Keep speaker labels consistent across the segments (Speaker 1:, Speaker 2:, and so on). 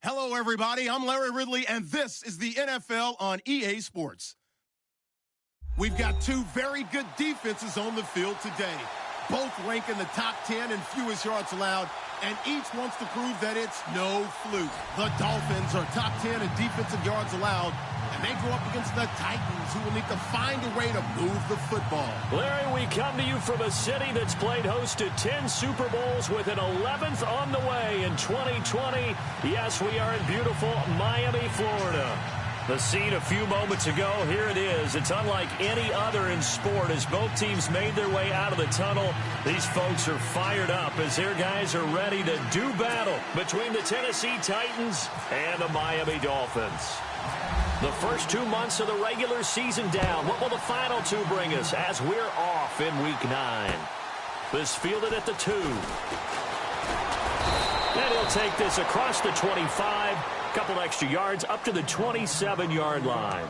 Speaker 1: Hello, everybody. I'm Larry Ridley, and this is the NFL on EA Sports. We've got two very good defenses on the field today. Both rank in the top 10 in fewest yards allowed, and each wants to prove that it's no fluke. The Dolphins are top 10 in defensive yards allowed, and they go up against the Titans, who will need to find a way to move the football.
Speaker 2: Larry, we come to you from a city that's played host to 10 Super Bowls with an 11th on the way in 2020. Yes, we are in beautiful Miami, Florida. The scene a few moments ago, here it is. It's unlike any other in sport as both teams made their way out of the tunnel. These folks are fired up as their guys are ready to do battle between the Tennessee Titans and the Miami Dolphins. The first 2 months of the regular season down. What will the final two bring us as we're off in Week 9? This fielded at the 2. And he'll take this across the 25. Couple extra yards up to the 27-yard line.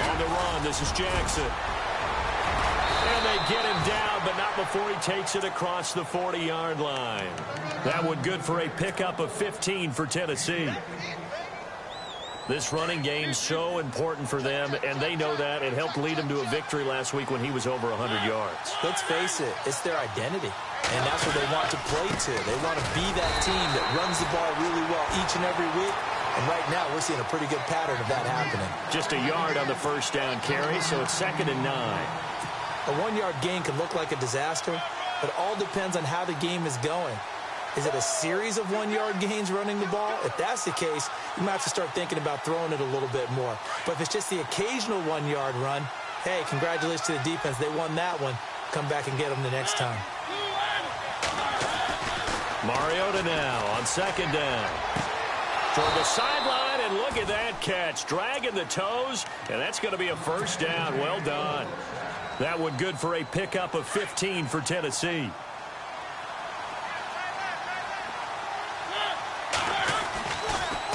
Speaker 2: On the run, this is Jackson. And they get him down, but not before he takes it across the 40-yard line. That one good for a pickup of 15 for Tennessee. This running game's so important for them, and they know that. It helped lead them to a victory last week when he was over 100 yards.
Speaker 3: Let's face it, it's their identity, and that's what they want to play to. They want to be that team that runs the ball really well each and every week. And right now, we're seeing a pretty good pattern of that happening.
Speaker 2: Just a yard on the first down carry, so it's 2nd and 9.
Speaker 3: A 1-yard gain could look like a disaster, but it all depends on how the game is going. Is it a series of 1-yard gains running the ball? If that's the case, you might have to start thinking about throwing it a little bit more. But if it's just the occasional 1-yard run, hey, congratulations to the defense. They won that one. Come back and get them the next time.
Speaker 2: Mariota now on 2nd down. Toward the sideline, and look at that catch. Dragging the toes, and that's going to be a first down. Well done. That one good for a pickup of 15 for Tennessee.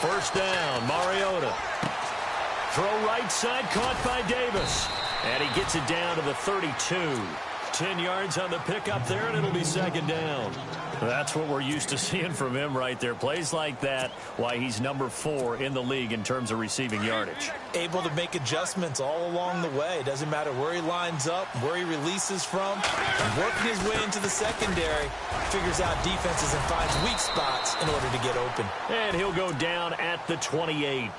Speaker 2: First down, Mariota. Throw right side, caught by Davis. And he gets it down to the 32. 10 yards on the pickup there, and it'll be 2nd down. That's what we're used to seeing from him right there. Plays like that, why he's number 4 in the league in terms of receiving yardage.
Speaker 3: Able to make adjustments all along the way. Doesn't matter where he lines up, where he releases from. Working his way into the secondary, figures out defenses and finds weak spots in order to get open.
Speaker 2: And he'll go down at the 28.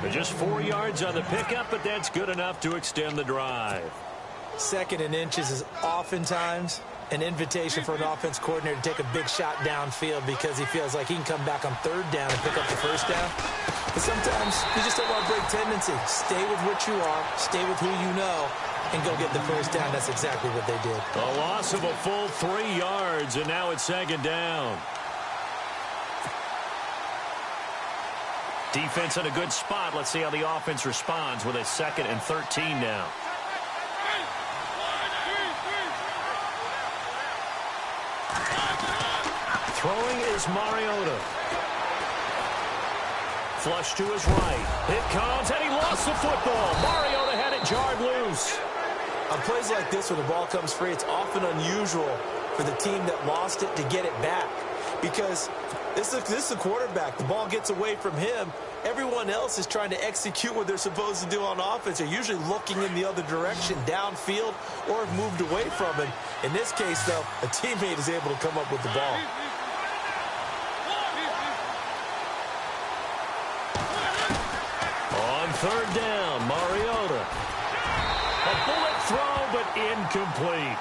Speaker 2: Just 4 yards on the pickup, but that's good enough to extend the drive.
Speaker 3: 2nd and inches is oftentimes an invitation for an offense coordinator to take a big shot downfield because he feels like he can come back on 3rd down and pick up the first down. But sometimes you just don't want to break tendency. Stay with what you are, stay with who you know, and go get the first down. That's exactly what they did.
Speaker 2: A loss of a full 3 yards, and now it's 2nd down. Defense in a good spot. Let's see how the offense responds with a 2nd and 13 now. Throwing is Mariota. Flush to his right. It comes, and he lost the football. Mariota had it jarred loose.
Speaker 3: On plays like this where the ball comes free, it's often unusual for the team that lost it to get it back. Because this is a quarterback. The ball gets away from him. Everyone else is trying to execute what they're supposed to do on offense. They're usually looking in the other direction, downfield, or have moved away from him. In this case, though, a teammate is able to come up with the ball.
Speaker 2: On 3rd down, Mariota. A bullet throw, but incomplete.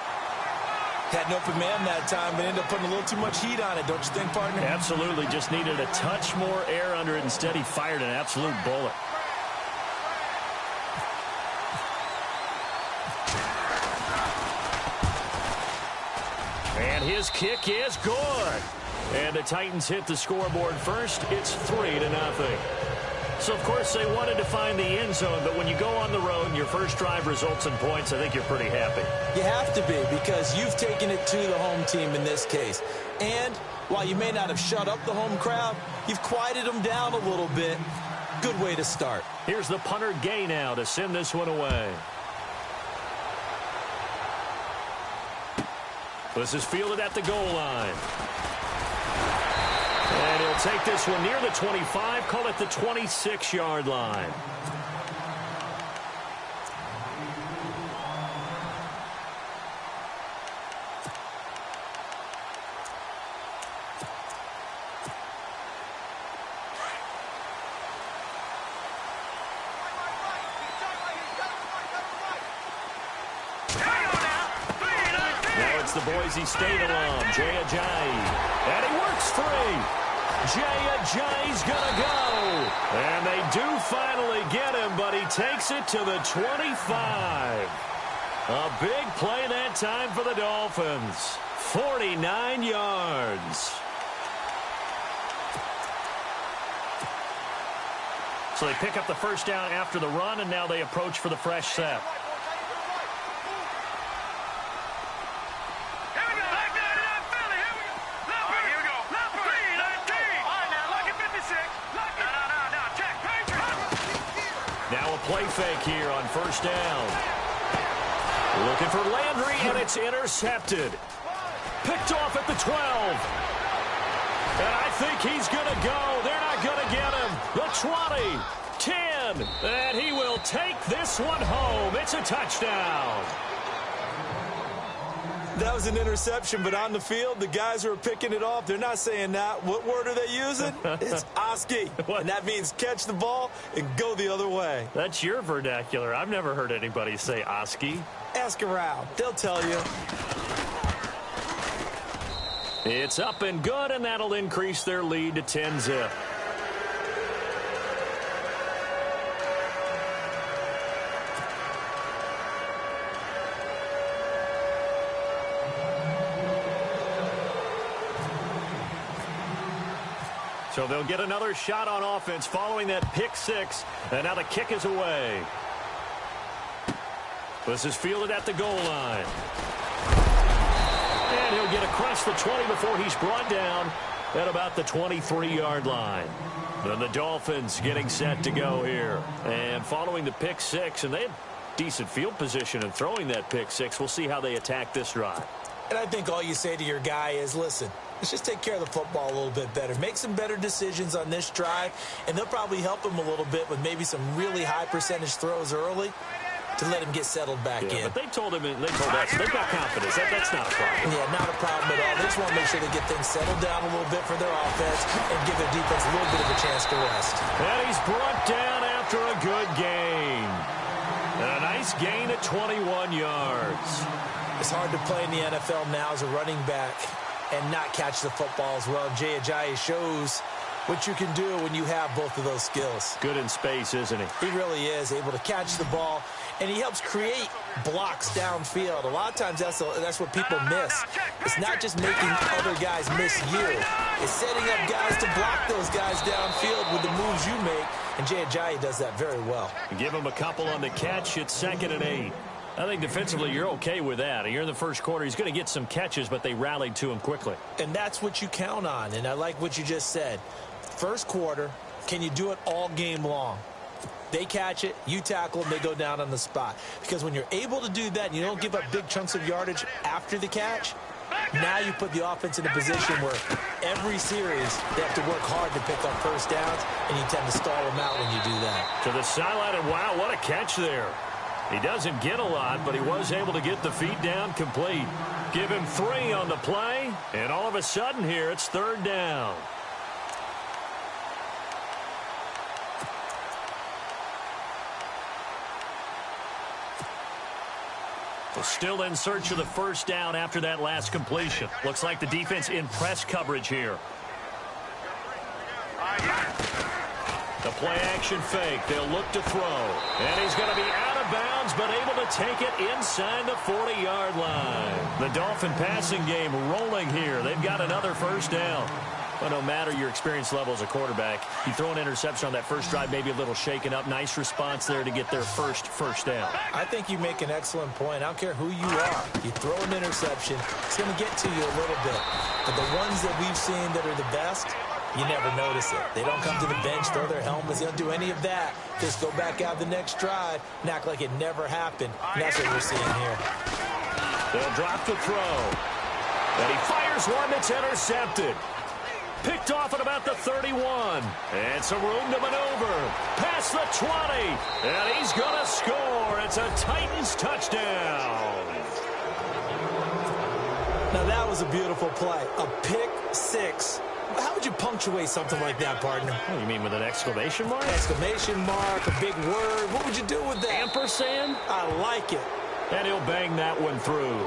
Speaker 3: Had an open man that time, but ended up putting a little too much heat on it, don't you think, partner?
Speaker 2: Absolutely. Just needed a touch more air under it. Instead, he fired an absolute bullet. And his kick is good. And the Titans hit the scoreboard first. It's 3-0. So, of course, they wanted to find the end zone, but when you go on the road and your first drive results in points, I think you're pretty happy.
Speaker 3: You have to be, because you've taken it to the home team in this case. And while you may not have shut up the home crowd, you've quieted them down a little bit. Good way to start.
Speaker 2: Here's the punter Gay now to send this one away. This is fielded at the goal line. And he'll take this one near the 25, call it the 26-yard line. The Boise State alum, Jay Ajayi. And he works free. Jay Ajayi's going to go. And they do finally get him, but he takes it to the 25. A big play that time for the Dolphins. 49 yards. So they pick up the first down after the run, and now they approach for the fresh set. Play fake here on first down. Looking for Landry, and it's intercepted. Picked off at the 12. And I think he's going to go. They're not going to get him. The 20, 10, and he will take this one home. It's a touchdown.
Speaker 3: That was an interception, but on the field, the guys who are picking it off, they're not saying that. What word are they using? It's Oski. And that means catch the ball and go the other way.
Speaker 2: That's your vernacular. I've never heard anybody say Oski.
Speaker 3: Ask around. They'll tell you.
Speaker 2: It's up and good, and that'll increase their lead to 10-zip. So they'll get another shot on offense following that pick six. And now the kick is away. This is fielded at the goal line. And he'll get across the 20 before he's brought down at about the 23-yard line. Then the Dolphins getting set to go here. And following the pick six, and they had decent field position in throwing that pick six. We'll see how they attack this drive.
Speaker 3: And I think all you say to your guy is, listen, let's just take care of the football a little bit better. Make some better decisions on this drive, and they'll probably help him a little bit with maybe some really high percentage throws early to let him get settled back in.
Speaker 2: But they told us they've got confidence. That's not a problem.
Speaker 3: Yeah, not a problem at all. They just want to make sure they get things settled down a little bit for their offense and give their defense a little bit of a chance to rest.
Speaker 2: And he's brought down after a good gain. And a nice gain at 21 yards.
Speaker 3: It's hard to play in the NFL now as a running back and not catch the football as well. Jay Ajayi shows what you can do when you have both of those skills.
Speaker 2: Good in space, isn't he?
Speaker 3: He really is able to catch the ball, and he helps create blocks downfield. A lot of times that's what people miss. It's not just making other guys miss you. It's setting up guys to block those guys downfield with the moves you make, and Jay Ajayi does that very well.
Speaker 2: Give him a couple on the catch. It's 2nd and 8. I think defensively you're okay with that. You're in the first quarter. He's going to get some catches, but they rallied to him quickly.
Speaker 3: And that's what you count on, and I like what you just said. First quarter, can you do it all game long? They catch it, you tackle them, they go down on the spot. Because when you're able to do that and you don't give up big chunks of yardage after the catch, now you put the offense in a position where every series they have to work hard to pick up first downs, and you tend to stall them out when you do that.
Speaker 2: To the sideline, and wow, what a catch there. He doesn't get a lot, but he was able to get the feet down complete. Give him 3 on the play, and all of a sudden here it's 3rd down. Still in search of the first down after that last completion. Looks like the defense in press coverage here. The play action fake. They'll look to throw. And he's going to be out of bounds, but able to take it inside the 40-yard line. The Dolphin passing game rolling here. They've got another first down. Well, no matter your experience level as a quarterback, you throw an interception on that first drive, maybe a little shaken up. Nice response there to get their first down.
Speaker 3: I think you make an excellent point. I don't care who you are. You throw an interception, it's going to get to you a little bit. But the ones that we've seen that are the best, you never notice it. They don't come to the bench, throw their helmets. They don't do any of that. Just go back out the next drive and act like it never happened. And that's what we're seeing here.
Speaker 2: They'll drop the throw. And he fires one that's intercepted. Picked off at about the 31. And some room to maneuver. Past the 20. And he's going to score. It's a Titans touchdown.
Speaker 3: Now, that was a beautiful play. A pick six. How would you punctuate something like that, partner?
Speaker 2: Oh, you mean with an exclamation mark?
Speaker 3: Exclamation mark, a big word. What would you do with that?
Speaker 2: Ampersand?
Speaker 3: I like it.
Speaker 2: And he'll bang that one through.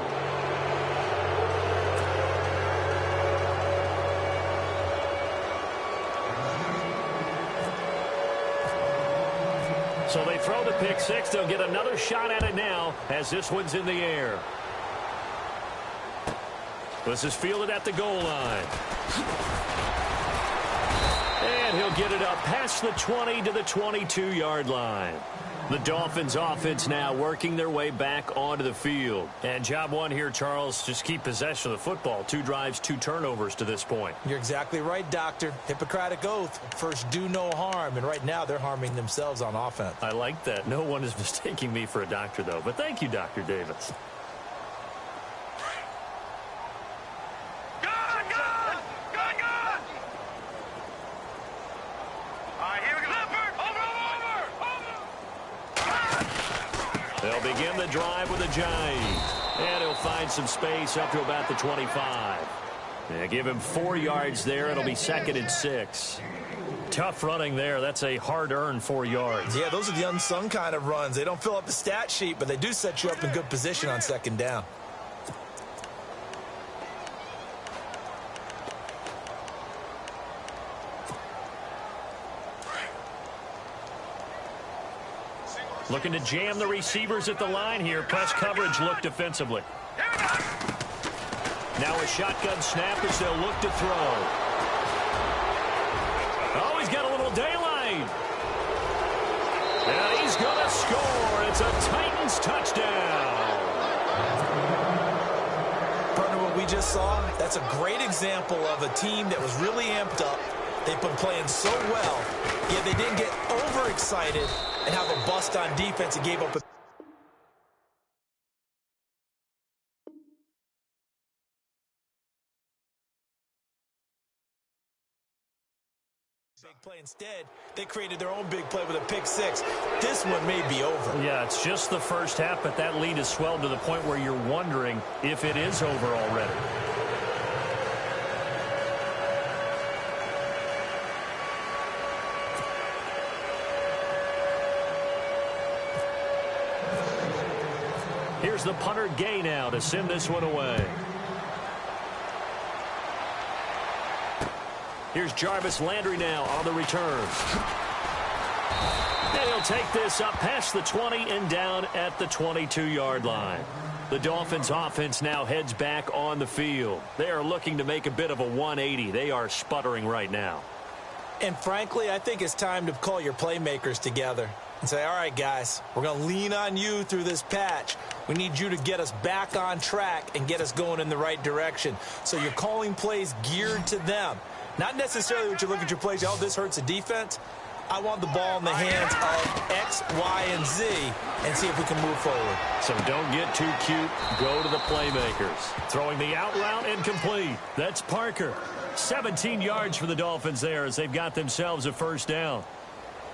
Speaker 2: So they throw the pick six. They'll get another shot at it now as this one's in the air. This is fielded at the goal line. And he'll get it up past the 20 to the 22-yard line. The Dolphins offense now working their way back onto the field. And job one here, Charles, just keep possession of the football. 2 drives, 2 turnovers to this point.
Speaker 3: You're exactly right, Doctor. Hippocratic oath. First, do no harm. And right now, they're harming themselves on offense.
Speaker 2: I like that. No one is mistaking me for a doctor, though. But thank you, Dr. Davis. They'll begin the drive with a jive. And he'll find some space up to about the 25. Yeah, give him 4 yards there. It'll be 2nd and 6. Tough running there. That's a hard-earned 4 yards.
Speaker 3: Yeah, those are the unsung kind of runs. They don't fill up the stat sheet, but they do set you up in good position on 2nd down.
Speaker 2: Looking to jam the receivers at the line here. Press coverage look defensively. Now a shotgun snap as they'll look to throw. Oh, he's got a little daylight. And he's going to score. It's a Titans touchdown.
Speaker 3: Partner, what we just saw, that's a great example of a team that was really amped up. They've been playing so well, yet they didn't get overexcited and have a bust on defense and gave up a big play. Instead, they created their own big play with a pick six. This one may be over.
Speaker 2: Yeah, it's just the first half, but that lead has swelled to the point where you're wondering if it is over already. Here's the punter Gay now to send this one away. Here's Jarvis Landry now on the return. And he'll take this up past the 20 and down at the 22-yard line. The Dolphins offense now heads back on the field. They are looking to make a bit of a 180. They are sputtering right now.
Speaker 3: And frankly, I think it's time to call your playmakers together and say, all right, guys, we're going to lean on you through this patch. We need you to get us back on track and get us going in the right direction. So you're calling plays geared to them. Not necessarily what you look at your plays, oh, this hurts the defense. I want the ball in the hands of X, Y, and Z and see if we can move forward.
Speaker 2: So don't get too cute. Go to the playmakers. Throwing the out route incomplete. That's Parker. 17 yards for the Dolphins there as they've got themselves a first down.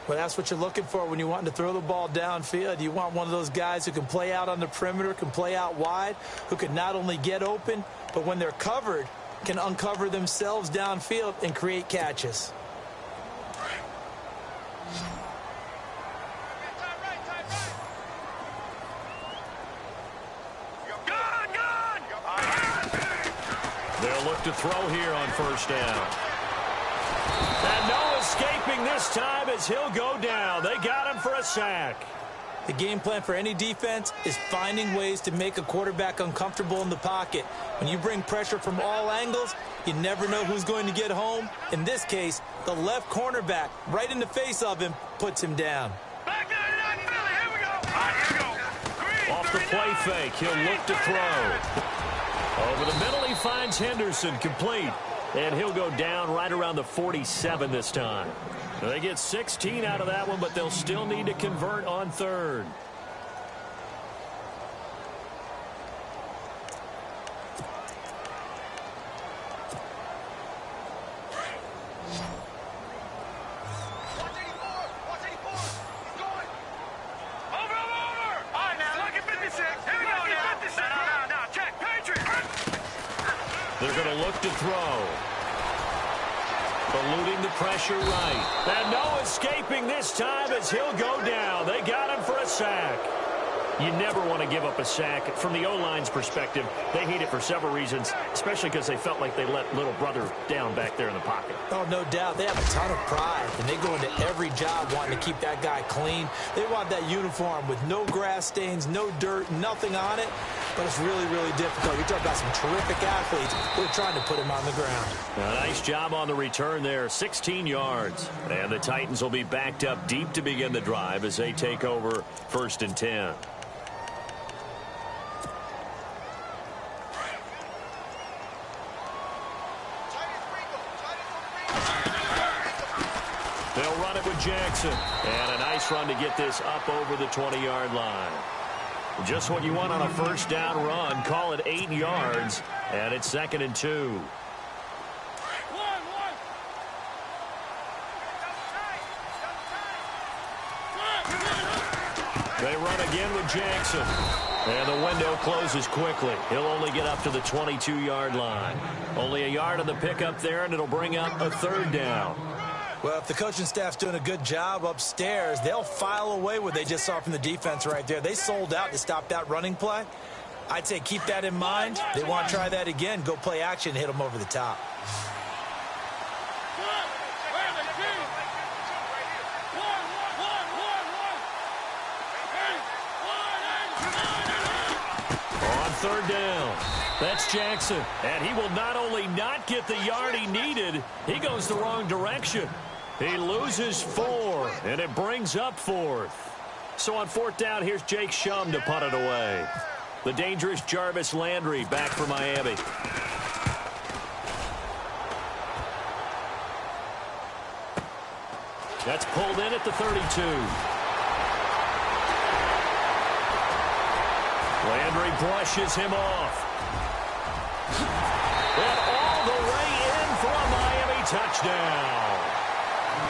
Speaker 3: Well, that's what you're looking for when you want to throw the ball downfield. You want one of those guys who can play out on the perimeter, can play out wide, who can not only get open, but when they're covered, can uncover themselves downfield and create catches.
Speaker 2: They'll look to throw here on first down. And no escaping this time as he'll go down. They got him for a sack.
Speaker 3: The game plan for any defense is finding ways to make a quarterback uncomfortable in the pocket. When you bring pressure from all angles, you never know who's going to get home. In this case, the left cornerback, right in the face of him, puts him down.
Speaker 4: Back 99 Philly, here we go. All right, here we go. Green,
Speaker 2: Off the play fake, he'll look to throw. Over the middle, he finds Henderson, complete. And he'll go down right around the 47 this time. They get 16 out of that one, but they'll still need to convert on third. They're going to look to throw. Eluding the pressure right. And no escaping this time as he'll go down. They got him for a sack. You never want to give up a sack. From the O-line's perspective, they hate it for several reasons, especially because they felt like they let little brother down back there in the pocket.
Speaker 3: Oh, no doubt. They have a ton of pride, and they go into every job wanting to keep that guy clean. They want that uniform with no grass stains, no dirt, nothing on it. But it's really, really difficult. We talk about some terrific athletes. We're trying to put him on the ground.
Speaker 2: A nice job on the return there, 16 yards. And the Titans will be backed up deep to begin the drive as they take over 1st and 10. They'll run it with Jackson. And a nice run to get this up over the 20-yard line. Just what you want on a first down run. Call it 8 yards. And it's 2nd and 2. They run again with Jackson. And the window closes quickly. He'll only get up to the 22-yard line. Only a yard on the pickup there, and it'll bring up a 3rd down.
Speaker 3: Well, if the coaching staff's doing a good job upstairs, they'll file away what they just saw from the defense right there. They sold out to stop that running play. I'd say keep that in mind. They want to try that again. Go play action, hit them over the top.
Speaker 2: On 3rd down, that's Jackson. And he will not only not get the yard he needed, he goes the wrong direction. He loses 4, and it brings up 4th. So on 4th down, here's Jake Shum to punt it away. The dangerous Jarvis Landry back for Miami. That's pulled in at the 32. Landry brushes him off. And all the way in for a Miami touchdown.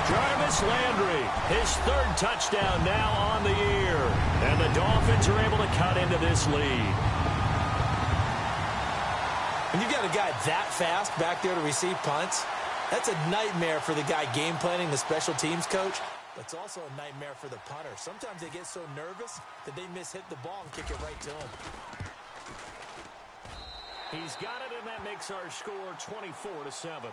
Speaker 2: Jarvis Landry, his 3rd touchdown now on the year. And the Dolphins are able to cut into this lead.
Speaker 3: When you got a guy that fast back there to receive punts, that's a nightmare for the guy game planning, the special teams coach. But it's also a nightmare for the punter. Sometimes they get so nervous that they hit the ball and kick it right to him.
Speaker 2: He's got it, and that makes our score 24-7.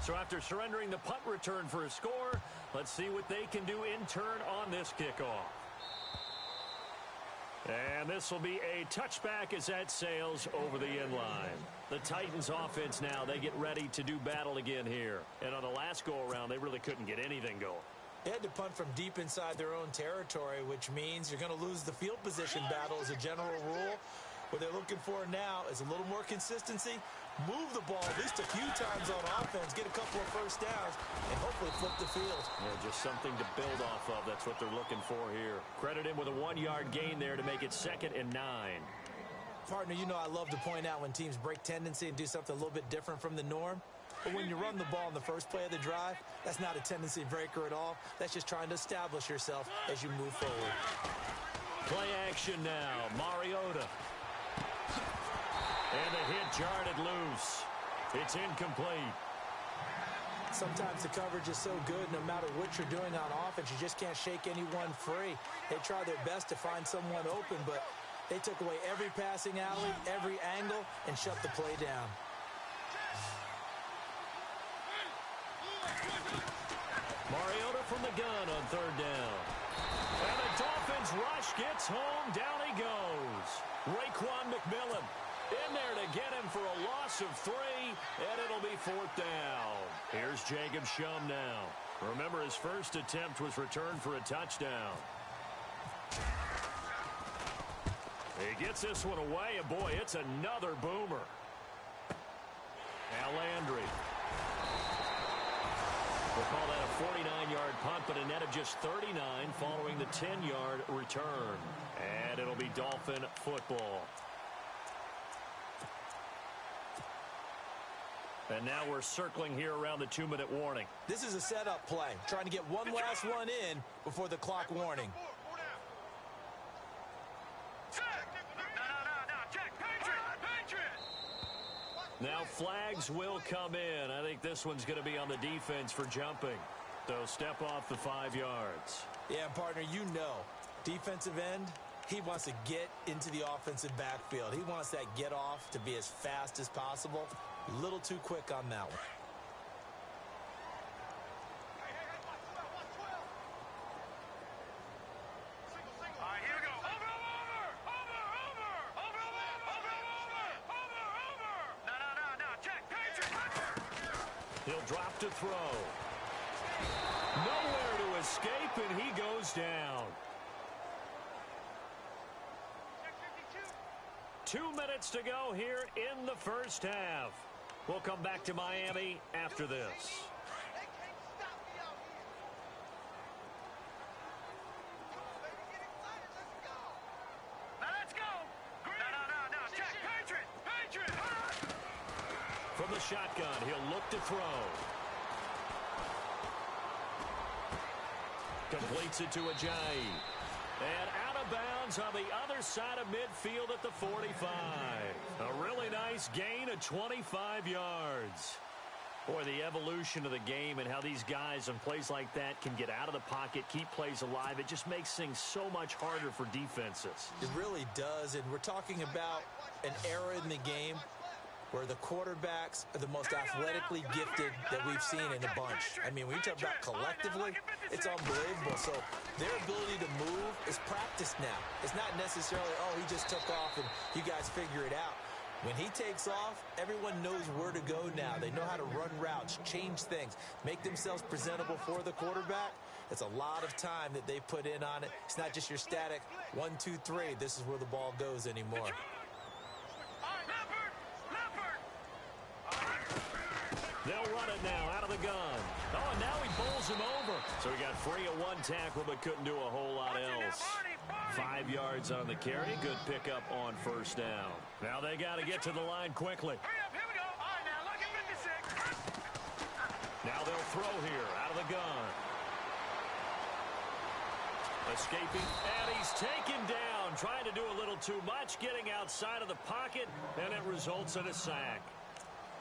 Speaker 2: So after surrendering the punt return for a score, let's see what they can do in turn on this kickoff. And this will be a touchback as that sails over the end line. The Titans offense now, they get ready to do battle again here. And on the last go-around, they really couldn't get anything going.
Speaker 3: They had to punt from deep inside their own territory, which means you're going to lose the field position battle as a general rule. What they're looking for now is a little more consistency, move the ball at least a few times on offense, get a couple of first downs, and hopefully flip the field.
Speaker 2: Yeah, just something to build off of. That's what they're looking for here. Credit him with a 1-yard gain there to make it 2nd and 9.
Speaker 3: Partner, you know I love to point out when teams break tendency and do something a little bit different from the norm. But when you run the ball in the first play of the drive, that's not a tendency breaker at all. That's just trying to establish yourself as you move forward.
Speaker 2: Play action now. Mariota. And the hit jarred it loose. It's incomplete.
Speaker 3: Sometimes the coverage is so good, no matter what you're doing on offense, you just can't shake anyone free. They try their best to find someone open, but they took away every passing alley, every angle, and shut the play down.
Speaker 2: Mariota from the gun on third down. And the Dolphins rush gets home. Down he goes. Raekwon McMillan in there to get him for a loss of 3, and it'll be 4th down. Here's Jacob Shum now. Remember, his first attempt was returned for a touchdown. He gets this one away, and boy, it's another boomer. Now Landry. We'll call that a 49-yard punt, but a net of just 39 following the 10-yard return. And it'll be Dolphin football. And now we're circling here around the 2-minute warning.
Speaker 3: This is a setup play, trying to get one last one in before the clock warning.
Speaker 2: Now flags will come in. I think this one's going to be on the defense for jumping. So step off the 5 yards.
Speaker 3: Yeah, partner, you know, defensive end, he wants to get into the offensive backfield. He wants that get off to be as fast as possible. A little too quick on that one.
Speaker 2: He'll drop to throw. Nowhere to escape, and he goes down. 2 minutes to go here in the first half. We'll come back to Miami after this. From the shotgun, he'll look to throw. Completes it to Ajayi. And out of bounds on the other side of midfield at the 45. A really nice gain of 25 yards. Boy, the evolution of the game and how these guys on plays like that can get out of the pocket, keep plays alive, it just makes things so much harder for defenses.
Speaker 3: It really does, and we're talking about an era in the game where the quarterbacks are the most athletically gifted that we've seen in a bunch. I mean, when you talk about collectively, it's unbelievable. So their ability to move is practiced now. It's not necessarily, oh, he just took off and you guys figure it out. When he takes off, everyone knows where to go now. They know how to run routes, change things, make themselves presentable for the quarterback. It's a lot of time that they put in on it. It's not just your static 1, 2, 3. This is where the ball goes anymore.
Speaker 2: They'll run it now out of the gun. Oh, and now he bowls him over. So he got free of one tackle but couldn't do a whole lot else. 5 yards on the carry. Good pickup on first down. Now they got to get to the line quickly.
Speaker 4: Here we go. All right, now look at 56.
Speaker 2: Now they'll throw here out of the gun. Escaping, and he's taken down. Trying to do a little too much, getting outside of the pocket, and it results in a sack.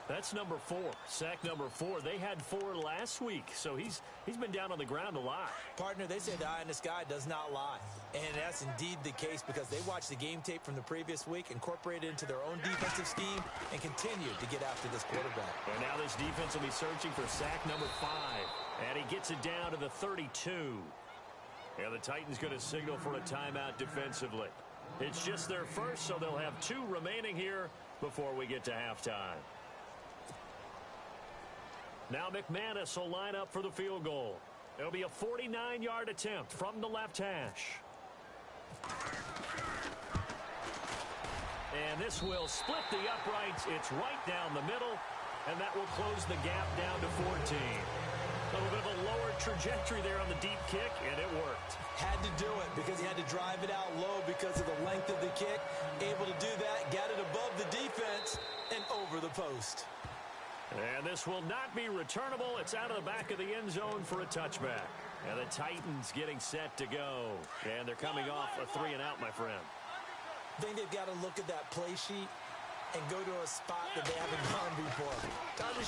Speaker 2: That's number 4. Sack number 4. They had 4 last week, so he's been down on the ground a lot.
Speaker 3: Partner, they say the eye in the sky does not lie. And that's indeed the case because they watched the game tape from the previous week, incorporated it into their own defensive scheme, and continued to get after this quarterback.
Speaker 2: And now this defense will be searching for sack number 5. And he gets it down to the 32. And the Titans going to signal for a timeout defensively. It's just their first, so they'll have 2 remaining here before we get to halftime. Now McManus will line up for the field goal. It'll be a 49-yard attempt from the left hash. And this will split the uprights. It's right down the middle, and that will close the gap down to 14. A little bit of a lower trajectory there on the deep kick, and it worked.
Speaker 3: Had to do it because he had to drive it out low because of the length of the kick. Able to do that, got it above the defense, and over the post.
Speaker 2: And this will not be returnable. It's out of the back of the end zone for a touchback. And the Titans getting set to go. And they're coming off a 3-and-out, my friend.
Speaker 3: I think they've got to look at that play sheet and go to a spot that they haven't gone before.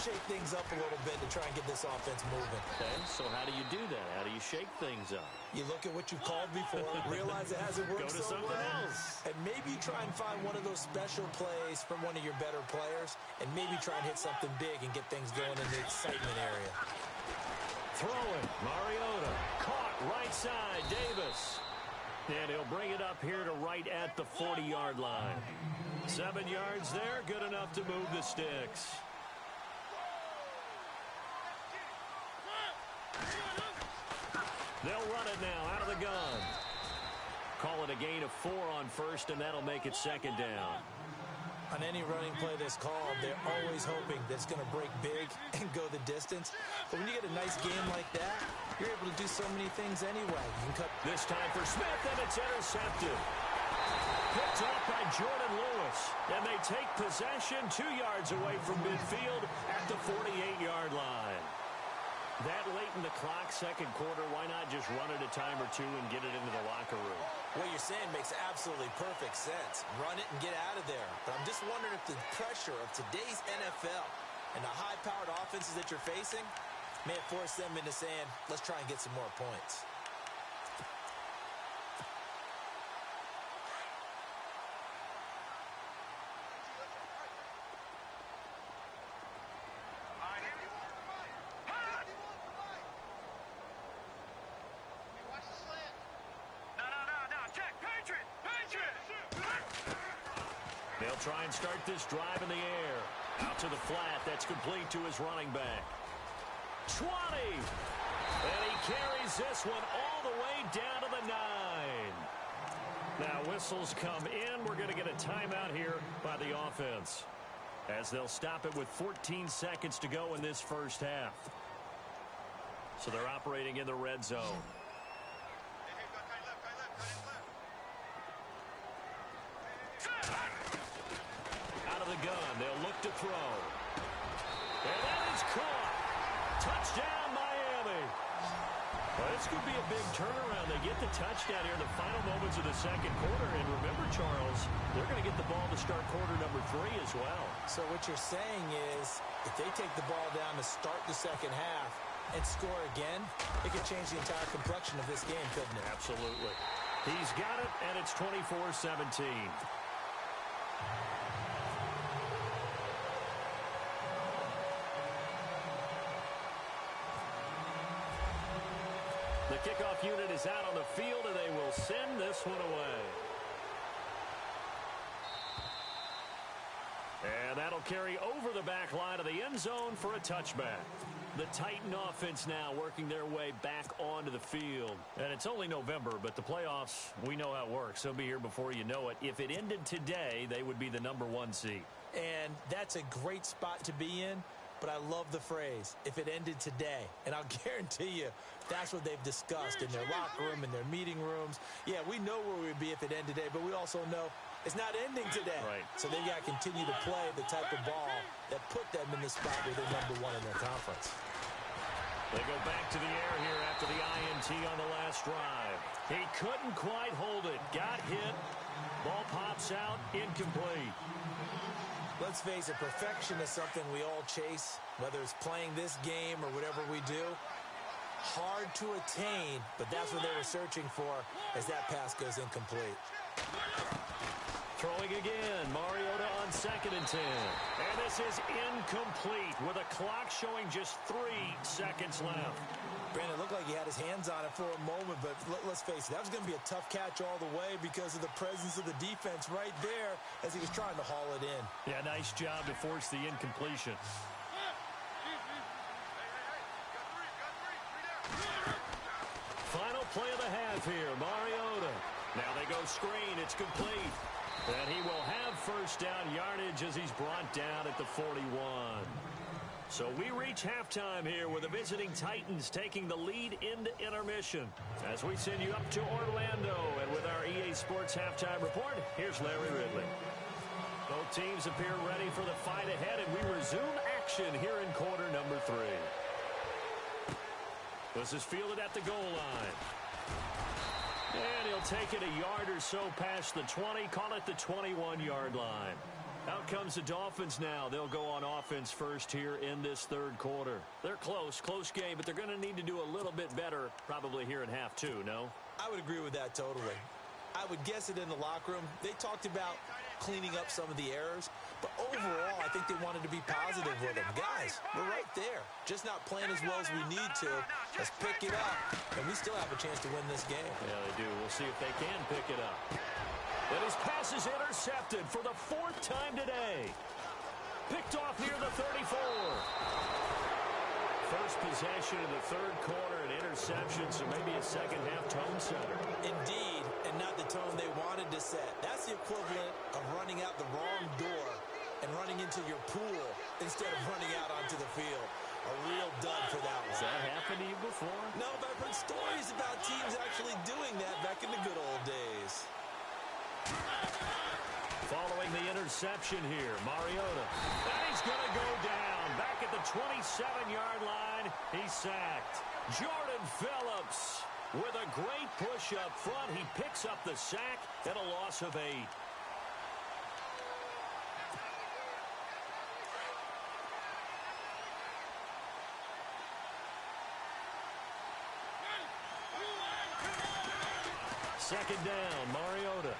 Speaker 3: shake things up a little bit to try and get this offense moving.
Speaker 2: Okay, so how do you do that? How do you shake things up?
Speaker 3: You look at what you've called before, realize it hasn't worked
Speaker 2: Go to
Speaker 3: so
Speaker 2: something
Speaker 3: well,
Speaker 2: else.
Speaker 3: and maybe you try and find one of those special plays from one of your better players, and maybe try and hit something big and get things going in the excitement area.
Speaker 2: Throwing, Mariota, caught right side, Davis. And he'll bring it up here to right at the 40-yard line. 7 yards there, good enough to move the sticks. They'll run it now out of the gun. Call it a gain of 4 on first, and that'll make it second down.
Speaker 3: On any running play that's called, they're always hoping that it's going to break big and go the distance. But when you get a nice game like that, you're able to do so many things anyway. You can cut
Speaker 2: this time for Smith, and it's intercepted. Picked off by Jordan Lewis. And they take possession 2 yards away from midfield at the 48-yard line. That late in the clock, second quarter, why not just run it a time or two and get it into the locker room?
Speaker 3: What you're saying makes absolutely perfect sense. Run it and get out of there. But I'm just wondering if the pressure of today's NFL and the high-powered offenses that you're facing may have forced them into saying, let's try and get some more points.
Speaker 2: They'll try and start this drive in the air. Out to the flat. That's complete to his running back. 20. And he carries this one all the way down to the 9. Now whistles come in. We're going to get a timeout here by the offense, as they'll stop it with 14 seconds to go in this first half. So they're operating in the red zone. Gun. They'll look to throw. And that is caught. Touchdown, Miami. Well, this could be a big turnaround. They get the touchdown here in the final moments of the second quarter. And remember, Charles, they're going to get the ball to start quarter number 3 as well. So what you're saying is, if they take the ball down to start the second half and score again, it could change the entire complexion of this game, couldn't it? Absolutely. He's got it, and it's 24-17. The kickoff unit is out on the field, and they will send this one away. And that'll carry over the back line of the end zone for a touchback. The Titan offense now working their way back onto the field. And it's only November, but the playoffs, we know how it works. They'll be here before you know it. If it ended today, they would be the number 1 seed. And that's a great spot to be in. But I love the phrase, if it ended today. And I'll guarantee you, that's what they've discussed in their locker room, in their meeting rooms. Yeah, we know where we'd be if it ended today, but we also know it's not ending today. Right. So they've got to continue to play the type of ball that put them in the spot where they're number 1 in their conference. They go back to the air here after the INT on the last drive. He couldn't quite hold it. Got hit. Ball pops out. Incomplete. Let's face it, perfection is something we all chase, whether it's playing this game or whatever we do. Hard to attain, but that's what they were searching for as that pass goes incomplete. Throwing again, Mariota on 2nd and 10. And this is incomplete with a clock showing just 3 seconds left. Brandon, it looked like he had his hands on it for a moment, but let's face it, that was going to be a tough catch all the way because of the presence of the defense right there as he was trying to haul it in. Yeah, nice job to force the incompletion. Final play of the half here, Mariota. Now they go screen, it's complete. And he will have first down yardage as he's brought down at the 41. So we reach halftime here with the visiting Titans taking the lead into intermission. As we send you up to Orlando, and with our EA Sports halftime report, here's Larry Ridley. Both teams appear ready for the fight ahead, and we resume action here in quarter number 3. This is fielded at the goal line. And he'll take it a yard or so past the 20, call it the 21-yard line. Out comes the Dolphins now. They'll go on offense first here in this third quarter. They're close game, but they're going to need to do a little bit better probably here in half two, no?
Speaker 3: I would agree with that totally. I would guess it in the locker room. They talked about cleaning up some of the errors, but overall, I think they wanted to be positive with them. Guys, we're right there. Just not playing as well as we need to. Let's pick it up, and we still have a chance to win this game.
Speaker 2: Yeah, they do. We'll see if they can pick it up. And his pass is intercepted for the fourth time today. Picked off near the 34. First possession of the third quarter, an interception, so maybe a second-half tone setter.
Speaker 3: Indeed, and not the tone they wanted to set. That's the equivalent of running out the wrong door and running into your pool instead of running out onto the field. A real dud for that one.
Speaker 2: Has that happened to you before?
Speaker 3: No, but I've heard stories about teams actually doing that back in the good old days.
Speaker 2: Following the interception here, Mariota. And he's going to go down. Back at the 27-yard line, he's sacked. Jordan Phillips with a great push up front. He picks up the sack and a loss of 8. Second down, Mariota.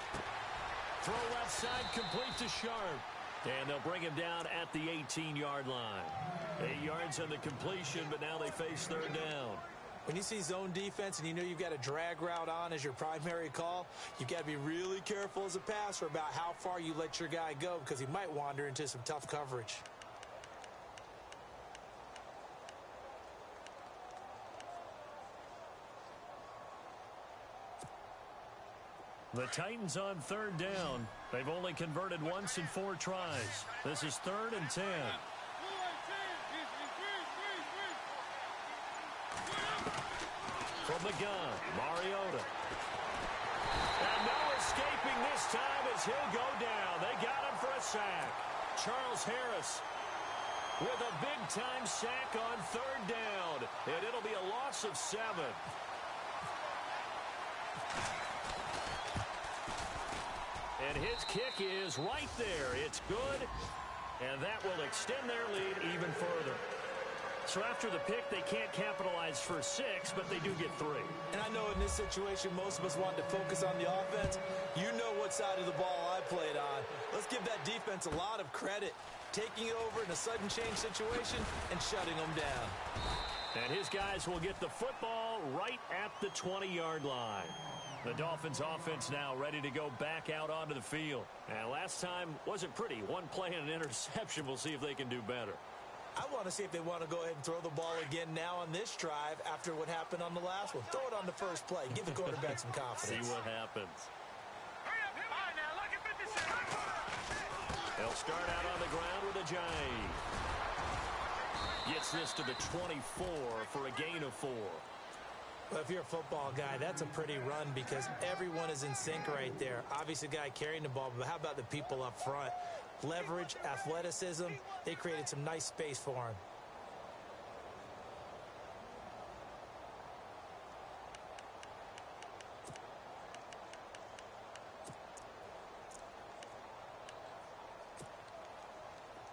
Speaker 2: Throw left side, complete to Sharp. And they'll bring him down at the 18-yard line. 8 yards on the completion, but now they face third down.
Speaker 3: When you see zone defense and you know you've got a drag route on as your primary call, you've got to be really careful as a passer about how far you let your guy go because he might wander into some tough coverage.
Speaker 2: The Titans on third down. They've only converted once in 4 tries. This is 3rd and 10. From the gun, Mariota. And no escaping this time as he'll go down. They got him for a sack. Charles Harris with a big-time sack on third down. And it'll be a loss of 7. And his kick is right there. It's good, and that will extend their lead even further. So after the pick, they can't capitalize for 6, but they do get 3.
Speaker 3: And I know in this situation, most of us want to focus on the offense. You know what side of the ball I played on. Let's give that defense a lot of credit, taking it over in a sudden change situation and shutting them down.
Speaker 2: And his guys will get the football right at the 20-yard line. The Dolphins offense now ready to go back out onto the field. And last time wasn't pretty. One play and an interception. We'll see if they can do better.
Speaker 3: I want to see if they want to go ahead and throw the ball again now on this drive after what happened on the last one. Throw it on the first play. Give the quarterback some confidence.
Speaker 2: See what happens.
Speaker 4: Hurry up, all right, now, look at 57.
Speaker 2: They'll start out on the ground with a jive. Gets this to the 24 for a gain of 4.
Speaker 3: Well, if you're a football guy, that's a pretty run because everyone is in sync right there. Obviously, the guy carrying the ball, but how about the people up front? Leverage, athleticism, they created some nice space for him.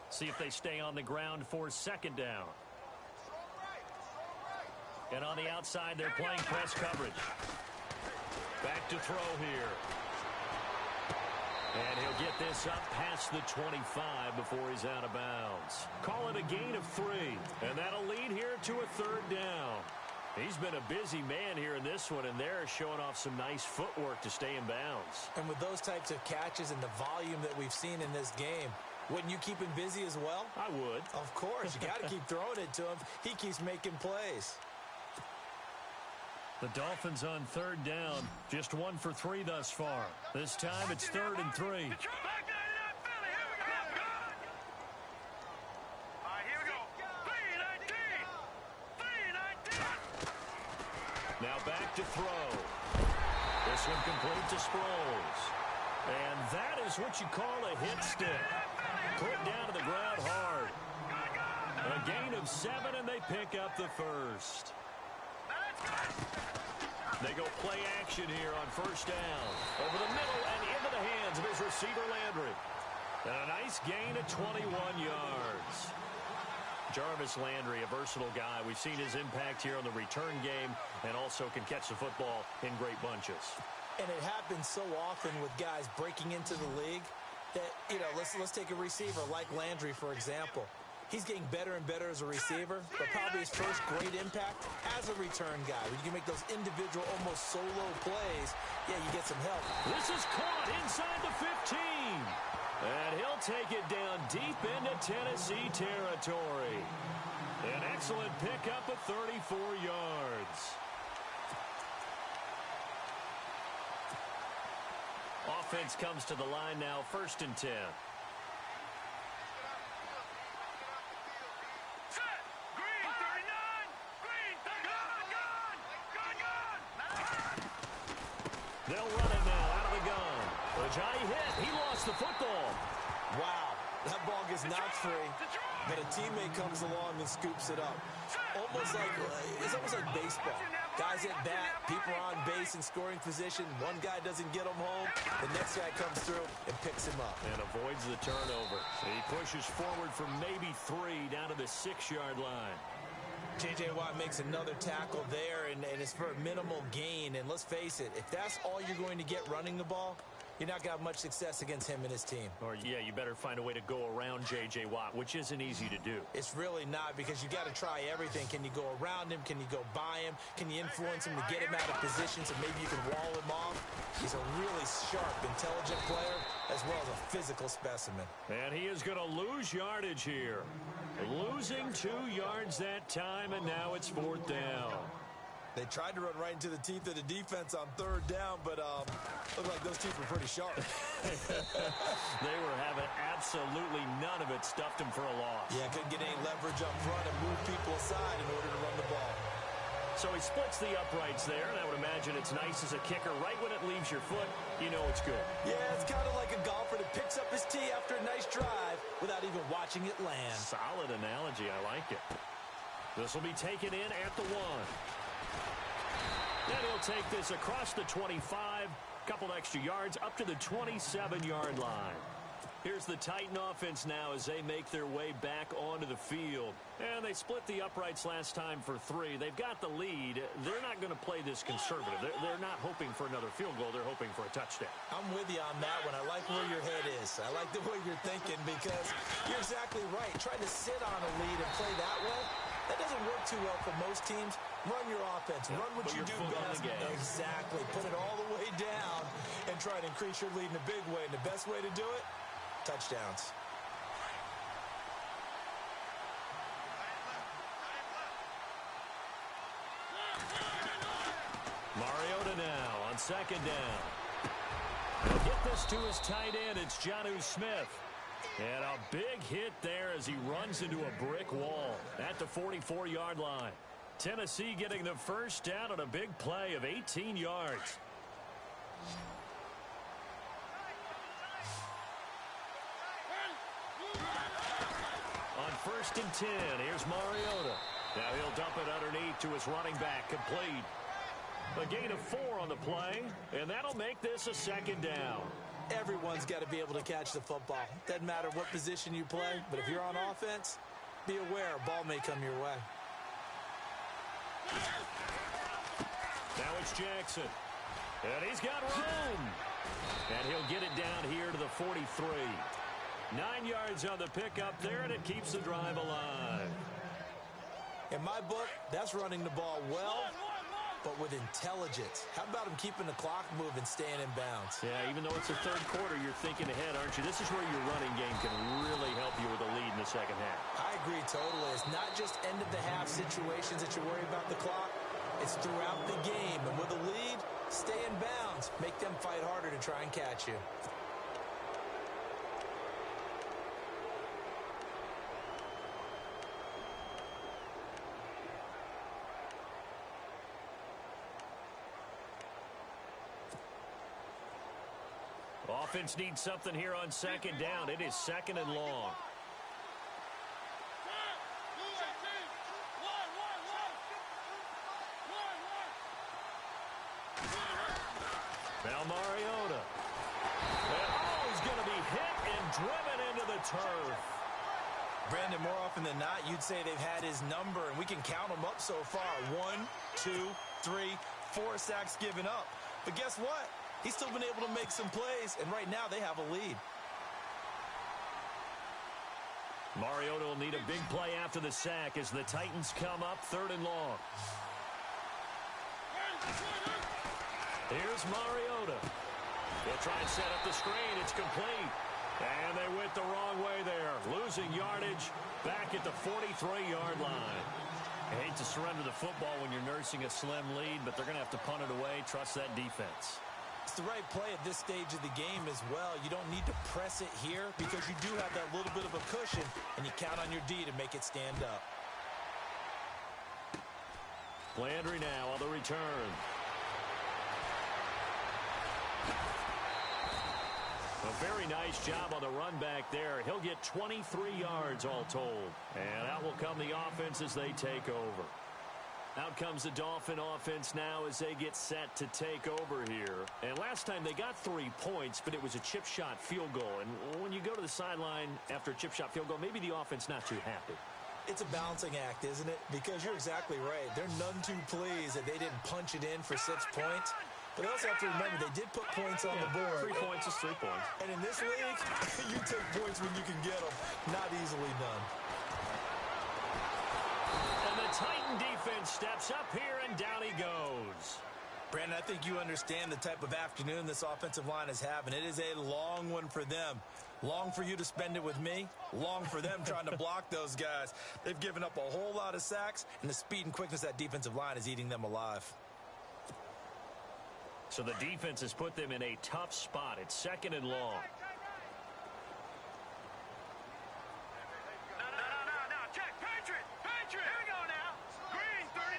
Speaker 2: See if they stay on the ground for second down. And on the outside, they're playing press coverage. Back to throw here. And he'll get this up past the 25 before he's out of bounds. Call it a gain of 3. And that'll lead here to a third down. He's been a busy man here in this one, and they're showing off some nice footwork to stay in bounds.
Speaker 3: And with those types of catches and the volume that we've seen in this game, wouldn't you keep him busy as well?
Speaker 2: I would.
Speaker 3: Of course. You got to keep throwing it to him. He keeps making plays.
Speaker 2: The Dolphins on third down, just 1 for 3 thus far. This time it's 3rd and 3.
Speaker 4: Back to 89 Philly. Here we go. All right, here we go. 3-19.
Speaker 2: Now back to throw. This one complete to Sproles. And that is what you call a hit stick. Put down to the ground hard. A gain of 7, and they pick up the first. They go play action here on first down. Over the middle and into the hands of his receiver, Landry. And a nice gain of 21 yards. Jarvis Landry, a versatile guy. We've seen his impact here on the return game and also can catch the football in great bunches.
Speaker 3: And it happens so often with guys breaking into the league that, you know, let's take a receiver like Landry, for example. He's getting better and better as a receiver, but probably his first great impact as a return guy. When you can make those individual, almost solo plays, yeah, you get some help.
Speaker 2: This is caught inside the 15. And he'll take it down deep into Tennessee territory. An excellent pickup of 34 yards. Offense comes to the line now, 1st and 10. They'll run it now out of the gun. Ajayi hit. He lost the football.
Speaker 3: Wow, that ball gets knocked free, but a teammate comes along and scoops it up. It's almost like baseball. Guys at bat, people are on base in scoring position. One guy doesn't get him home. The next guy comes through and picks him up.
Speaker 2: And avoids the turnover. He pushes forward for maybe 3 down to the 6-yard line.
Speaker 3: J.J. Watt makes another tackle there, and it's for a minimal gain. And let's face it, if that's all you're going to get running the ball, you're not going to have much success against him and his team.
Speaker 2: Or, yeah, you better find a way to go around J.J. Watt, which isn't easy to do.
Speaker 3: It's really not, because you got to try everything. Can you go around him? Can you go by him? Can you influence him to get him out of position so maybe you can wall him off? He's a really sharp, intelligent player, as well as a physical specimen.
Speaker 2: And he is going to lose yardage here. Losing 2 yards that time, and now it's 4th down.
Speaker 3: They tried to run right into the teeth of the defense on 3rd down, but looked like those teeth were pretty sharp.
Speaker 2: They were having absolutely none of it, stuffed him for a loss.
Speaker 3: Yeah, couldn't get any leverage up front and move people aside in order to run the ball.
Speaker 2: So he splits the uprights there, and I would imagine it's nice as a kicker. Right when it leaves your foot, you know it's good.
Speaker 3: Yeah, it's kind of like a golfer that picks up his tee after a nice drive without even watching it land.
Speaker 2: Solid analogy. I like it. This will be taken in at the 1. Then he'll take this across the 25, couple extra yards, up to the 27-yard line. Here's the Titan offense now as they make their way back onto the field. And they split the uprights last time for 3. They've got the lead. They're not going to play this conservative. They're not hoping for another field goal. They're hoping for a touchdown.
Speaker 3: I'm with you on that one. I like where your head is. I like the way you're thinking, because you're exactly right. Trying to sit on a lead and play that way, that doesn't work too well for most teams. Run your offense. Run what you do best. Exactly. Put it all the way down and try to increase your lead in a big way. And the best way to do it, touchdowns.
Speaker 2: Mariota now on 2nd down. He'll get this to his tight end. It's Jonnu Smith. And a big hit there as he runs into a brick wall at the 44-yard line. Tennessee getting the 1st down on a big play of 18 yards. On 1st and 10, here's Mariota. Now he'll dump it underneath to his running back, complete. A gain of 4 on the play, and that'll make this a 2nd down.
Speaker 3: Everyone's got to be able to catch the football. Doesn't matter what position you play, but if you're on offense, be aware a ball may come your way.
Speaker 2: Now it's Jackson. And he's got room. And he'll get it down here to the 43. 9 yards on the pickup there, and it keeps the drive alive.
Speaker 3: In my book, that's running the ball well, but with intelligence. How about him keeping the clock moving, staying in bounds?
Speaker 2: Yeah, even though it's the 3rd quarter, you're thinking ahead, aren't you? This is where your running game can really help you with a lead in the 2nd half.
Speaker 3: I agree totally. It's not just end-of-the-half situations that you worry about the clock. It's throughout the game. And with a lead, stay in bounds. Make them fight harder to try and catch you.
Speaker 2: Offense needs something here on 2nd down. It is 2nd and long. Now Mariota. And he's going to be hit and driven
Speaker 3: turf. Brandon, more often than not, you'd say they've had his number, and we can count them up so far. 1, 2, 3, 4 sacks given up. But guess what? He's still been able to make some plays, and right now they have a lead.
Speaker 2: Mariota will need a big play after the sack as the Titans come up 3rd and long. Here's Mariota. He'll try and set up the screen. It's complete. And they went the wrong way there. Losing yardage back at the 43-yard line. I hate to surrender the football when you're nursing a slim lead, but they're going to have to punt it away. Trust that defense.
Speaker 3: It's the right play at this stage of the game as well. You don't need to press it here because you do have that little bit of a cushion, and you count on your D to make it stand up.
Speaker 2: Landry now on the return. A very nice job on the run back there. He'll get 23 yards all told. And out will come the offense as they take over. Out comes the Dolphin offense now as they get set to take over here. And last time they got 3 points, but it was a chip shot field goal. And when you go to the sideline after a chip shot field goal, maybe the offense not too happy.
Speaker 3: It's a balancing act, isn't it? Because you're exactly right. They're none too pleased that they didn't punch it in for 6 points. But also have to remember, they did put points on the board.
Speaker 2: 3 points is 3 points.
Speaker 3: And in this league, you take points when you can get them. Not easily done.
Speaker 2: And the Titan defense steps up here, and down he goes.
Speaker 3: Brandon, I think you understand the type of afternoon this offensive line is having. It is a long one for them. Long for you to spend it with me. Long for them trying to block those guys. They've given up a whole lot of sacks, and the speed and quickness of that defensive line is eating them alive.
Speaker 2: So the defense has put them in a tough spot. It's 2nd and long.
Speaker 4: No. Check. Patriot. Here we go now. Green, 39.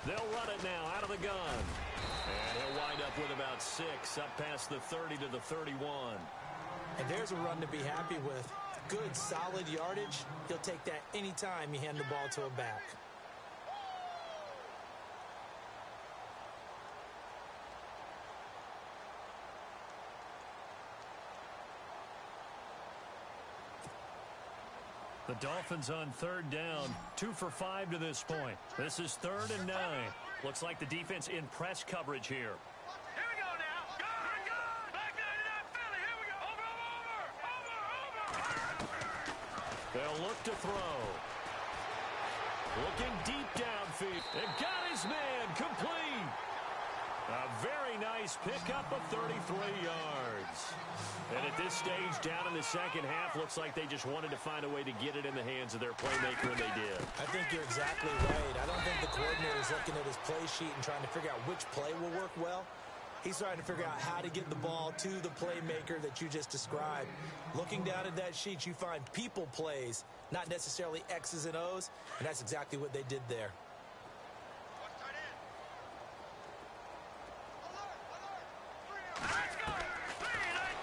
Speaker 2: They'll run it now out of the gun. And he'll wind up with about 6 up past the 30 to the 31.
Speaker 3: And there's a run to be happy with. Good, solid yardage. He'll take that anytime you hand the ball to a back.
Speaker 2: The Dolphins on 3rd down, 2 for 5 to this point. This is 3rd and 9. Looks like the defense in press coverage here.
Speaker 4: Here we go now. Gun. Back 99 Philly. Here we go. Over.
Speaker 2: They'll look to throw. Looking deep downfield. And got his man complete. A very nice pickup of 33 yards. And at this stage, down in the second half, looks like they just wanted to find a way to get it in the hands of their playmaker, and they did.
Speaker 3: I think you're exactly right. I don't think the coordinator is looking at his play sheet and trying to figure out which play will work well. He's trying to figure out how to get the ball to the playmaker that you just described. Looking down at that sheet, you find people plays, not necessarily X's and O's, and that's exactly what they did there.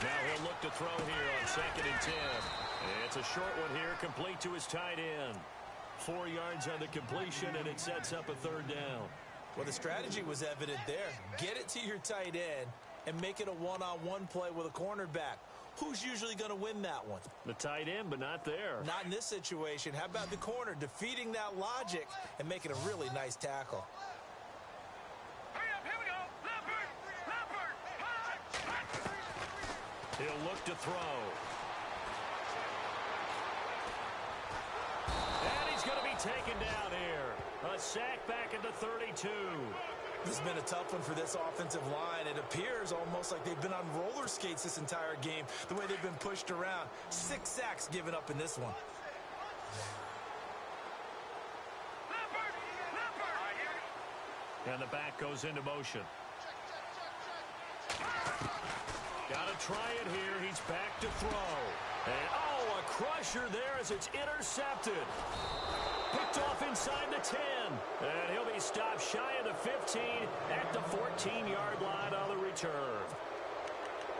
Speaker 2: Now he'll look to throw here on 2nd and 10. It's a short one here, complete to his tight end. 4 yards on the completion, and it sets up a 3rd down.
Speaker 3: Well, the strategy was evident there. Get it to your tight end and make it a one-on-one play with a cornerback. Who's usually going to win that one?
Speaker 2: The tight end, but not there.
Speaker 3: Not in this situation. How about the corner defeating that logic and making a really nice tackle?
Speaker 4: Hurry up. Here we go. Leopard.
Speaker 2: He'll look to throw. And he's going to be taken down here. A sack back at the 32.
Speaker 3: This has been a tough one for this offensive line. It appears almost like they've been on roller skates this entire game, the way they've been pushed around. 6 sacks given up in this one.
Speaker 2: And the back goes into motion. Got to try it here. He's back to throw. And, a crusher there as it's intercepted. Picked off inside the 10. And he'll be stopped shy of the 15 at the 14-yard line on the return.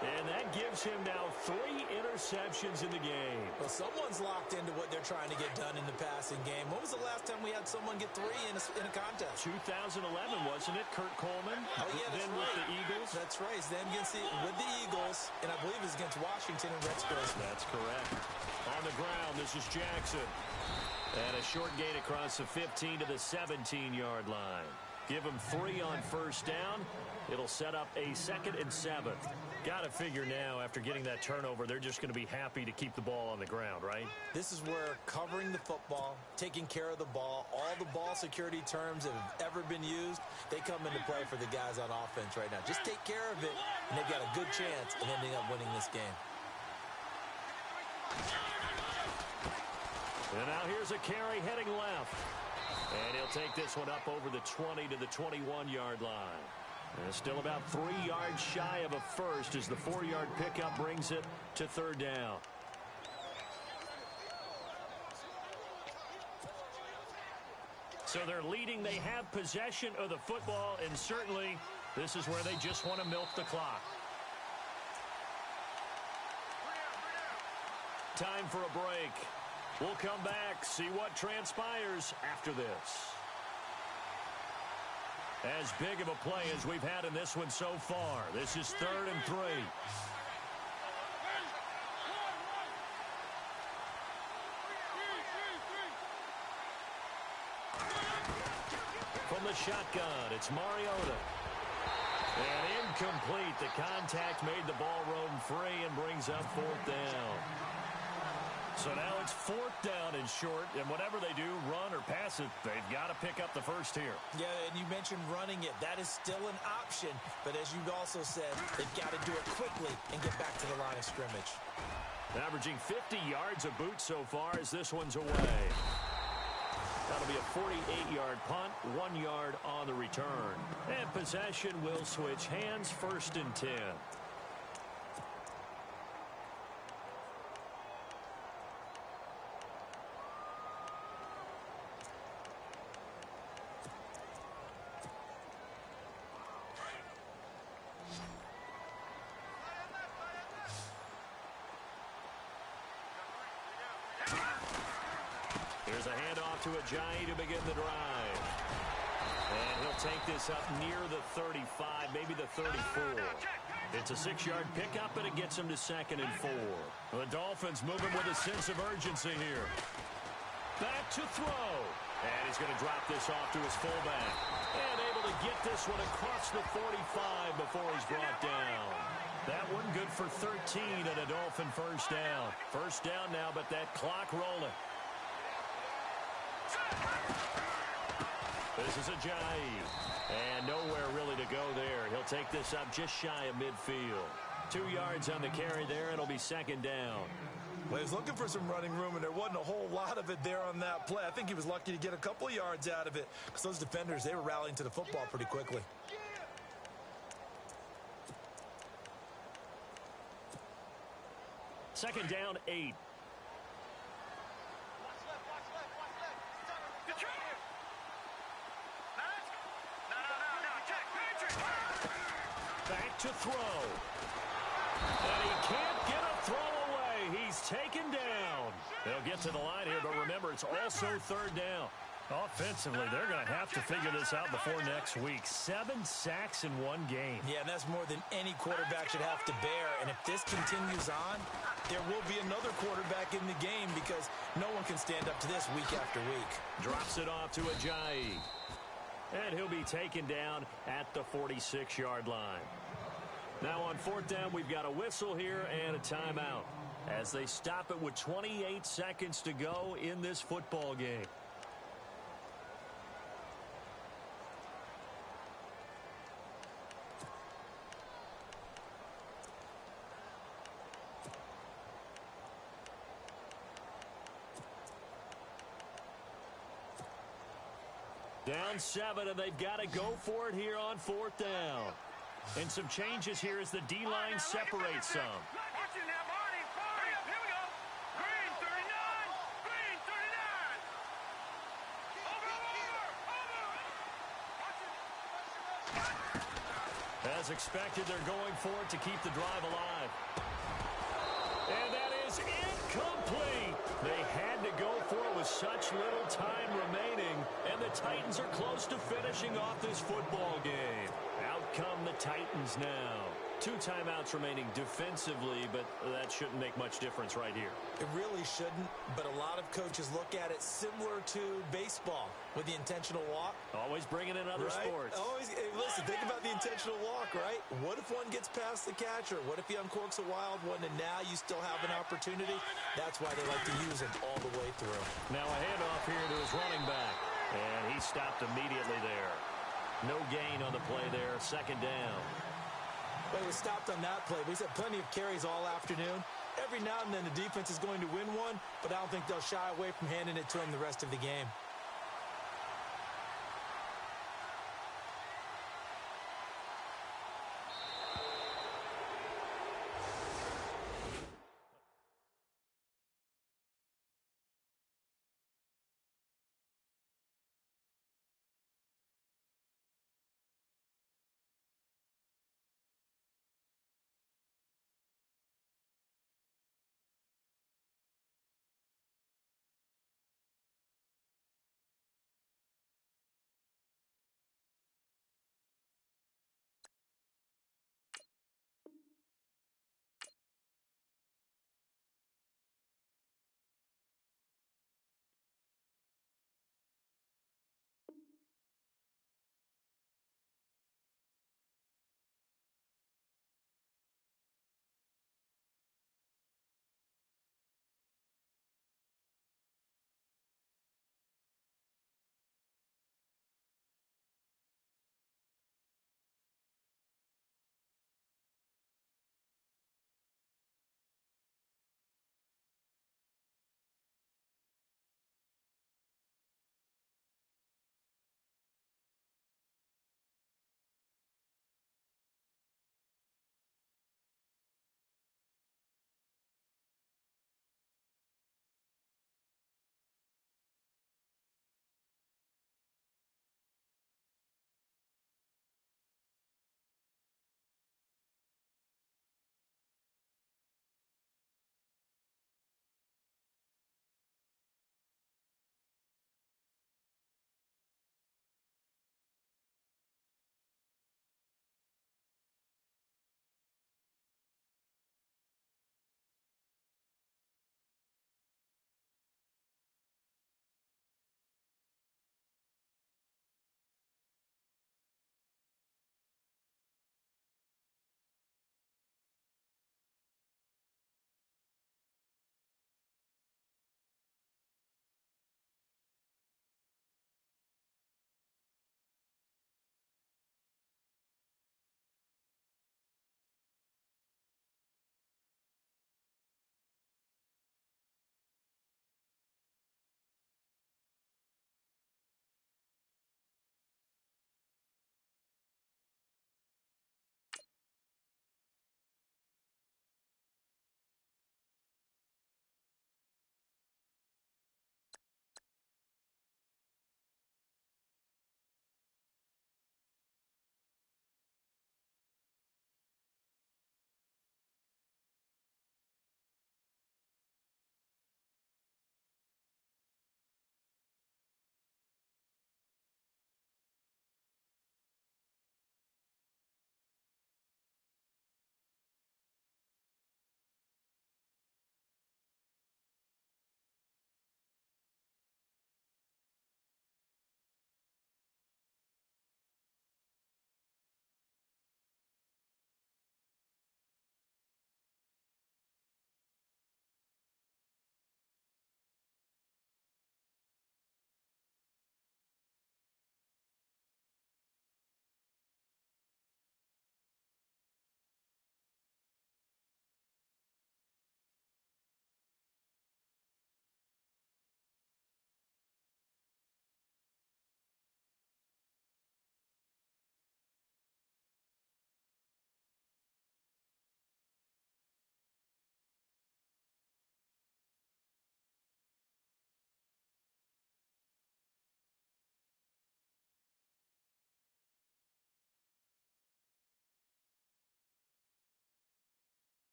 Speaker 2: And that gives him now 3 interceptions in the game.
Speaker 3: Well, someone's locked into what they're trying to get done in the passing game. When was the last time we had someone get 3 in a contest?
Speaker 2: 2011, wasn't it? Kurt Coleman.
Speaker 3: Oh, yeah, that's
Speaker 2: then
Speaker 3: right.
Speaker 2: with the Eagles.
Speaker 3: That's right. Then with the Eagles, and I believe it was against Washington and Rex Grossman.
Speaker 2: That's correct. On the ground, this is Jackson. And a short gain across the 15 to the 17-yard line. Give him 3 on first down. It'll set up a 2nd and 7. Got to figure now, after getting that turnover, they're just going to be happy to keep the ball on the ground, right?
Speaker 3: This is where covering the football, taking care of the ball, all the ball security terms that have ever been used, they come into play for the guys on offense right now. Just take care of it, and they've got a good chance of ending up winning this game.
Speaker 2: And now here's a carry heading left. And he'll take this one up over the 20 to the 21-yard line. And still about 3 yards shy of a first as the 4-yard pickup brings it to 3rd down. So they're leading. They have possession of the football, and certainly this is where they just want to milk the clock. Time for a break. We'll come back, see what transpires after this. As big of a play as we've had in this one so far. This is 3rd and 3. From the shotgun, it's Mariota. And incomplete. The contact made the ball roam free and brings up 4th down. So now it's 4th down and short, and whatever they do, run or pass it, they've got to pick up the first here.
Speaker 3: Yeah, and you mentioned running it. That is still an option, but as you also said, they've got to do it quickly and get back to the line of scrimmage.
Speaker 2: Averaging 50 yards a boot so far as this one's away. That'll be a 48-yard punt, 1 yard on the return. And possession will switch hands, 1st and 10. There's a handoff to Ajayi to begin the drive. And he'll take this up near the 35, maybe the 34. It's a 6-yard pickup, and it gets him to 2nd and 4. The Dolphins moving with a sense of urgency here. Back to throw. And he's going to drop this off to his fullback. And able to get this one across the 45 before he's brought down. That one good for 13 and a Dolphin first down. First down now, but that clock rolling. This is Ajayi. And nowhere really to go there. He'll take this up just shy of midfield. 2 yards on the carry there. It'll be 2nd down.
Speaker 3: Well, he was looking for some running room, and there wasn't a whole lot of it there on that play. I think he was lucky to get a couple of yards out of it because those defenders, they were rallying to the football pretty quickly.
Speaker 2: Second down, 8. Back to throw. And he can't get a throw away. He's taken down. They'll get to the line here, but remember, it's also 3rd down. Offensively, they're going to have to figure this out before next week. 7 sacks in 1 game.
Speaker 3: Yeah, and that's more than any quarterback should have to bear. And if this continues on, there will be another quarterback in the game because no one can stand up to this week after week.
Speaker 2: Drops it off to Ajayi. And he'll be taken down at the 46-yard line. Now on 4th down, we've got a whistle here and a timeout as they stop it with 28 seconds to go in this football game. Down 7, and they've got to go for it here on 4th down. And some changes here as the D-line separates some.
Speaker 4: Watch it now, Barney. Hurry up, here we go. Green 39. Green 39. Over.
Speaker 2: And as expected, they're going for it to keep the drive alive. And that is incomplete. They had to go for it with such little time remaining, and the Titans are close to finishing off this football game. Out come the Titans now. 2 timeouts remaining defensively, but that shouldn't make much difference right here.
Speaker 3: It really shouldn't, but a lot of coaches look at it similar to baseball with the intentional walk.
Speaker 2: Always bringing in other sports.
Speaker 3: Always, hey, listen, think about the intentional walk, right? What if one gets past the catcher? What if he uncorks a wild one, and now you still have an opportunity? That's why they like to use him all the way through.
Speaker 2: Now a handoff here to his running back, and he stopped immediately there. No gain on the play there, 2nd down.
Speaker 3: Well, he was stopped on that play, but he's had plenty of carries all afternoon. Every now and then the defense is going to win one, but I don't think they'll shy away from handing it to him the rest of the game.